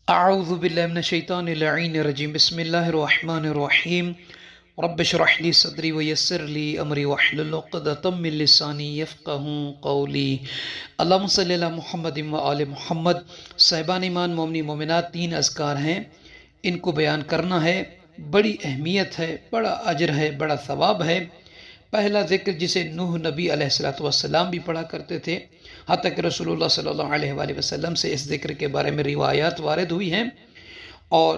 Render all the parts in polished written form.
اعوذ باللہ من الشیطان اللعین الرجیم بسم اللہ الرحمن الرحیم رب اشرح لی صدری ویسر لی امری واحلل عقدۃ من لسانی یفقہوا قولی۔ اللہم صلی علی محمد و آل محمد۔ صاحبان ایمان مومنی مومنات، 3 اذکار ہیں، ان کو بیان کرنا ہے، بڑی اہمیت ہے، بڑا اجر ہے، بڑا ثواب ہے۔ پہلا ذکر جسے نوح نبی علیہ السلام بھی پڑھا کرتے تھے، حتیٰ کہ رسول اللہ صلی اللہ علیہ وآلہ وسلم سے اس ذکر کے بارے میں روایات وارد ہوئی ہیں۔ اور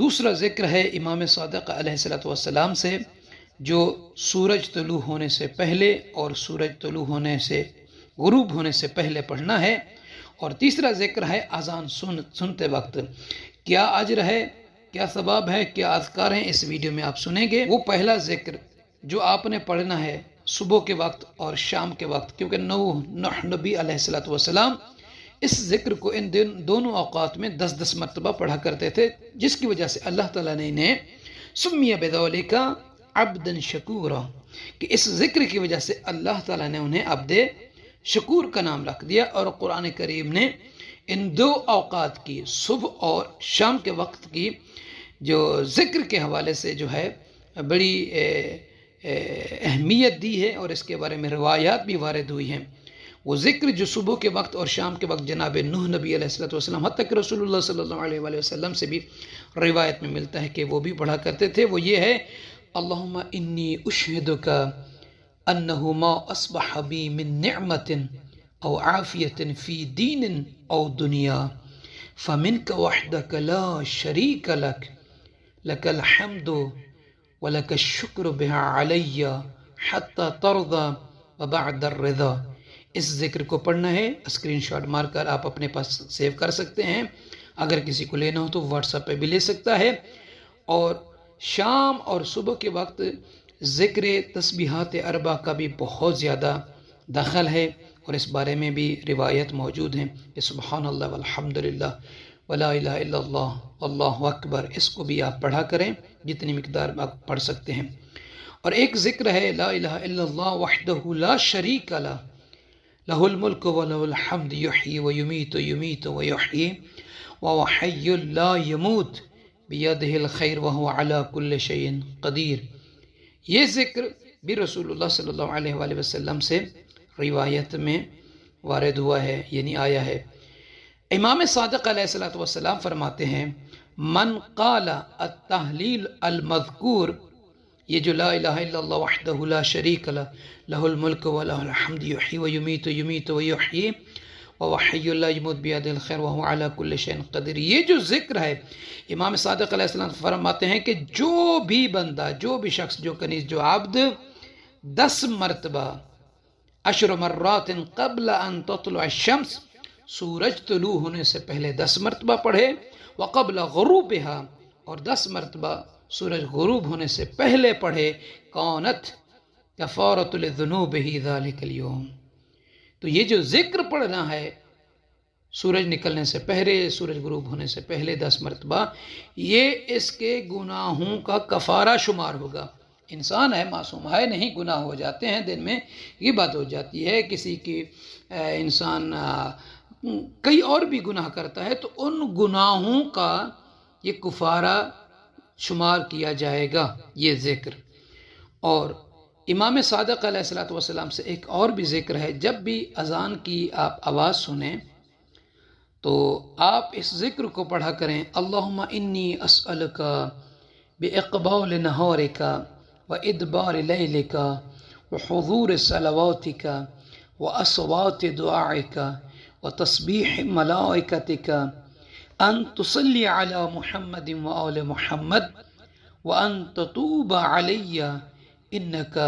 دوسرا ذکر ہے امام صادق علیہ السلام سے، جو سورج طلوع ہونے سے پہلے اور سورج طلوع ہونے سے غروب ہونے سے پہلے پڑھنا ہے۔ اور تیسرا ذکر ہے اذان سنتے وقت۔ کیا اجر ہے، کیا ثواب ہے، کیا اذکار ہیں، اس ویڈیو میں آپ سنیں گے۔ وہ پہلا ذکر جو آپ نے پڑھنا ہے صبح کے وقت اور شام کے وقت، کیونکہ نوح نبی علیہ السلام اس ذکر کو ان دونوں اوقات میں 10 مرتبہ پڑھا کرتے تھے، جس کی وجہ سے اللہ تعالیٰ نے انہیں سمیہ بذالک عبدا شکورا، کہ اس ذکر کی وجہ سے اللہ تعالیٰ نے انہیں عبد شکور کا نام رکھ دیا۔ اور قرآن کریم نے ان 2 اوقات کی، صبح اور شام کے وقت کی، جو ذکر کے حوالے سے جو ہے بڑی اہمیت دی ہے، اور اس کے بارے میں روایات بھی وارد ہوئی ہیں۔ وہ ذکر جو صبح کے وقت اور شام کے وقت جناب نوح نبی علیہ السلام، حتیٰ کہ رسول اللہ صلی اللہ علیہ وآلہ وسلم سے بھی روایت میں ملتا ہے کہ وہ بھی پڑھا کرتے تھے، وہ یہ ہے: اللہم انی اشہدک انہ ما اصبح بی من نعمت او عافیت فی دین او دنیا فمنک وحدک لا شریک لک، لک الحمد وَلَكَ الشُّكْرُ بِهَا عَلَيَّ حَتَّى تَرْضَى وَبَعْدَ الرِّضَى۔ اس ذکر کو پڑھنا ہے، اسکرین شاٹ مار کر آپ اپنے پاس سیو کر سکتے ہیں، اگر کسی کو لینا ہو تو واٹس ایپ پہ بھی لے سکتا ہے۔ اور شام اور صبح کے وقت ذکر تسبیحات اربع کا بھی بہت زیادہ دخل ہے، اور اس بارے میں بھی روایت موجود ہیں کہ سبحان اللہ والحمدللہ ولا الہ الا اللہ واللہ اکبر، اس کو بھی آپ پڑھا کریں جتنی مقدار میں آپ پڑھ سکتے ہیں۔ اور ایک ذکر ہے لا الہ الا اللہ وحدہ لا شریک لہ، لہ الملک ولہ الحمد یحیی ویمیت ویمیت ویحیی وہو حی لا یموت بیدہ الخیر وہو علی کل شیء قدیر۔ یہ ذکر بھی رسول اللہ صلی اللہ علیہ وآلہ وسلم سے روایت میں وارد ہوا ہے، یعنی آیا ہے۔ امام صادق علیہ السلام فرماتے ہیں: من قال التحلیل المذکور، یہ جو لا الہ الا اللہ وحدہ لا شریک لہ، لہ الملک ولہ الحمد یحیی ویمیت ویمیت ویحیی وہو حی لا یموت بیدہ الخیر وہو علی کل شیء قدیر، یہ جو ذکر ہے، امام صادق علیہ السلام فرماتے ہیں کہ جو بھی بندہ، جو بھی شخص، جو کنیز، جو عبد 10 مرتبہ 10 مرات قبل ان تطلع الشمس، سورج طلوع ہونے سے پہلے 10 مرتبہ پڑھے، وقبل غروبها، اور 10 مرتبہ سورج غروب ہونے سے پہلے پڑھے، کانت کفارۃ لذنوبہ ذالک اليوم۔ تو یہ جو ذکر پڑھنا ہے سورج نکلنے سے پہلے، سورج غروب ہونے سے پہلے 10 مرتبہ، یہ اس کے گناہوں کا کفارہ شمار ہوگا۔ انسان ہے، معصوم ہے، نہیں، گناہ ہو جاتے ہیں، دن میں یہ بات ہو جاتی ہے، کسی کی انسان کئی اور بھی گناہ کرتا ہے، تو ان گناہوں کا یہ کفارہ شمار کیا جائے گا، یہ ذکر۔ اور امام صادق علیہ السلام سے ایک اور بھی ذکر ہے، جب بھی اذان کی آپ آواز سنیں تو آپ اس ذکر کو پڑھا کریں: اللہم انی اسألک باقبال نہارک وادبار لیلک وحضور صلواتک واصوات دعائک وتسبیح ملائکتک ان تصلی علی محمد وآل محمد وان تتوب علی انک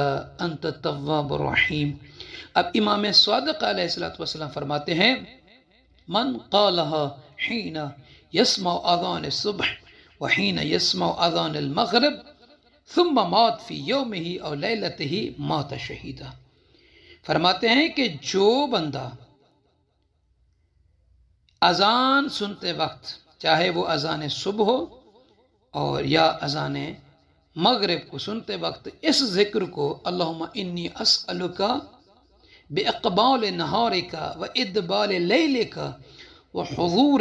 انت التواب الرحیم۔ اب امام صادق علیہ السلام فرماتے ہیں: من قالها حین یسمع اذان الصبح وحین یسمع اذان المغرب ثم مات فی یومہ او لیلتہ مات شہیدا۔ فرماتے ہیں کہ جو بندہ اذان سنتے وقت، چاہے وہ اذان صبح ہو اور یا اذان مغرب کو سنتے وقت، اس ذکر کو اللہم انی اسألک باقبال نہارک و ادبال لیلک و حضور